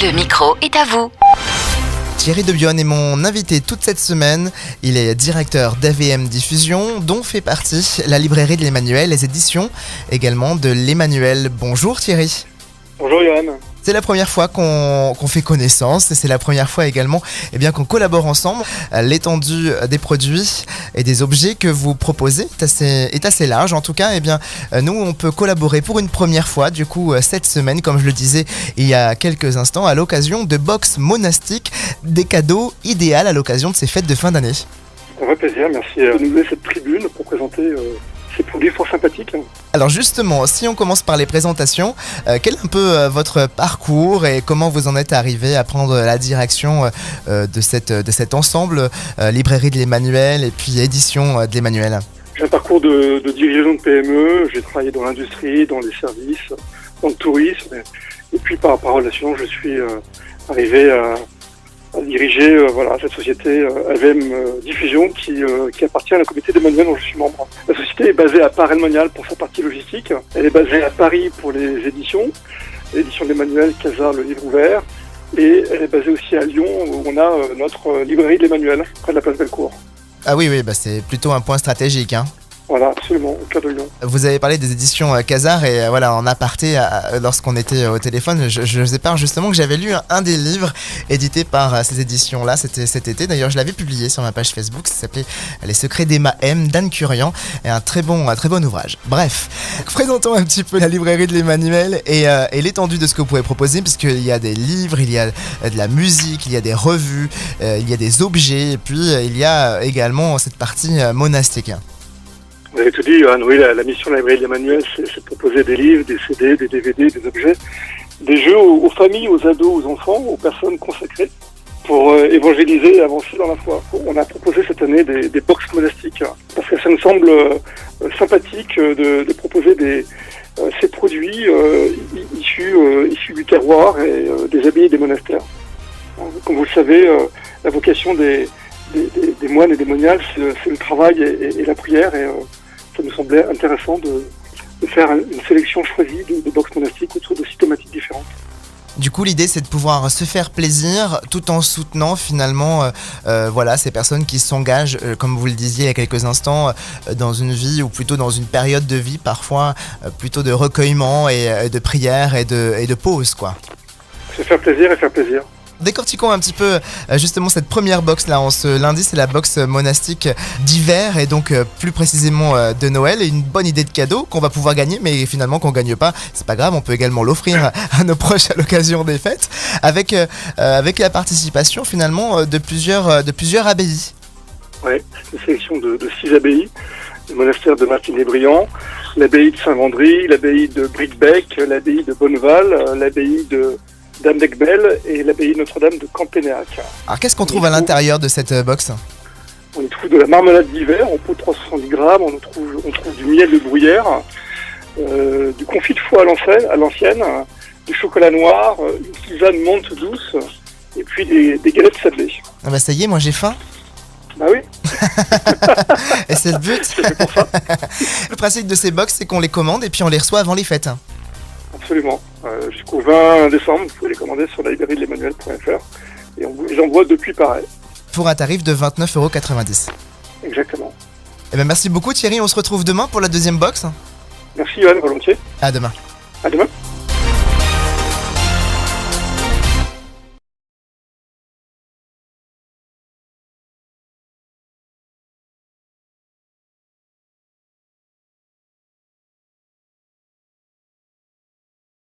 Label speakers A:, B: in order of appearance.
A: Le micro est à vous.
B: Thierry Debione est mon invité toute cette semaine. Il est directeur d'AVM Diffusion, dont fait partie la librairie de l'Emmanuel, les éditions également de l'Emmanuel. Bonjour Thierry.
C: Bonjour Johan.
B: C'est la première fois qu'on fait connaissance et c'est la première fois également qu'on collabore ensemble. L'étendue des produits et des objets que vous proposez est assez large. En tout cas, nous, on peut collaborer pour une première fois, du coup, cette semaine, comme je le disais il y a quelques instants, à l'occasion de box monastiques, des cadeaux idéaux à l'occasion de ces fêtes de fin d'année.
C: Ça fait plaisir, merci de nous donner cette tribune pour présenter ces produits fort sympathiques.
B: Alors justement, si on commence par les présentations, quel est un peu votre parcours et comment vous en êtes arrivé à prendre la direction de cet ensemble, librairie de l'Emmanuel et puis édition de l'Emmanuel?
C: J'ai un parcours de dirigeant de PME, j'ai travaillé dans l'industrie, dans les services, dans le tourisme, et puis par relation, je suis arrivé à diriger cette société AVM Diffusion qui appartient à la communauté d'Emmanuel dont je suis membre. La société est basée à Paray-le-Monial pour sa partie logistique. Elle est basée à Paris pour les éditions d'Emmanuel, Casar, le livre ouvert. Et elle est basée aussi à Lyon où on a notre librairie de l'Emmanuel, près de la place Bellecour.
B: Ah oui, c'est plutôt un point stratégique.
C: Voilà, absolument, au cœur de Lyon.
B: Vous avez parlé des éditions Casar et en aparté, lorsqu'on était au téléphone, je vous ai parlé justement que j'avais lu un des livres édités par ces éditions-là, c'était cet été. D'ailleurs, je l'avais publié sur ma page Facebook, ça s'appelait Les secrets d'Emma M, d'Anne Curian, et un très bon ouvrage. Bref, présentons un petit peu la librairie de l'Emmanuel et l'étendue de ce que vous pouvez proposer, puisqu'il y a des livres, il y a de la musique, il y a des revues, il y a des objets, et puis il y a également cette partie monastique.
C: Vous avez tout dit, Johan. Oui, la mission de la librairie de l'Emmanuel, c'est de proposer des livres, des CD, des DVD, des objets, des jeux aux familles, aux ados, aux enfants, aux personnes consacrées pour évangéliser et avancer dans la foi. On a proposé cette année des box monastiques parce que ça nous semble sympathique de proposer ces produits issus du terroir et des abbayes des monastères. Comme vous le savez, la vocation des moines et des moniales, c'est le travail et la prière, et ça nous semblait intéressant de faire une sélection choisie de box monastiques autour de 6 thématiques différentes.
B: Du coup, l'idée, c'est de pouvoir se faire plaisir tout en soutenant finalement ces personnes qui s'engagent, comme vous le disiez il y a quelques instants, dans une vie ou plutôt dans une période de vie parfois plutôt de recueillement et de prière et de pause, quoi.
C: Se faire plaisir et faire plaisir.
B: Décortiquons un petit peu justement cette première box là. Ce lundi, c'est la box monastique d'hiver et donc plus précisément de Noël, et une bonne idée de cadeau qu'on va pouvoir gagner, mais finalement qu'on gagne pas, c'est pas grave, on peut également l'offrir à nos proches à l'occasion des fêtes avec la participation finalement de plusieurs abbayes.
C: Oui, c'est une sélection de 6 abbayes, le monastère de Martigny-Briand, l'abbaye de Saint-Vendry, l'abbaye de Bricbec, l'abbaye de Bonneval, l'abbaye de Dame d'Aiguebelle et l'abbaye Notre-Dame de Campénéac.
B: Alors qu'est-ce qu'on trouve à l'intérieur de cette box?
C: On y trouve de la marmelade d'hiver en pot de 370 grammes, on trouve du miel de bruyère, du confit de foie à l'ancienne, du chocolat noir, une tisane menthe douce et puis des galettes sablées.
B: Ah bah ça y est, moi j'ai faim.
C: Bah oui.
B: Et c'est le but.
C: C'est fait pour ça.
B: Le principe de ces box, c'est qu'on les commande et puis on les reçoit avant les fêtes.
C: Absolument. Jusqu'au 20 décembre, vous pouvez les commander sur la librairie de l'Emmanuel.fr et on vous les envoie depuis Paray.
B: Pour un tarif de 29,90 €.
C: Exactement.
B: Merci beaucoup Thierry, on se retrouve demain pour la deuxième box.
C: Merci Johan, volontiers.
B: À demain.
C: À demain.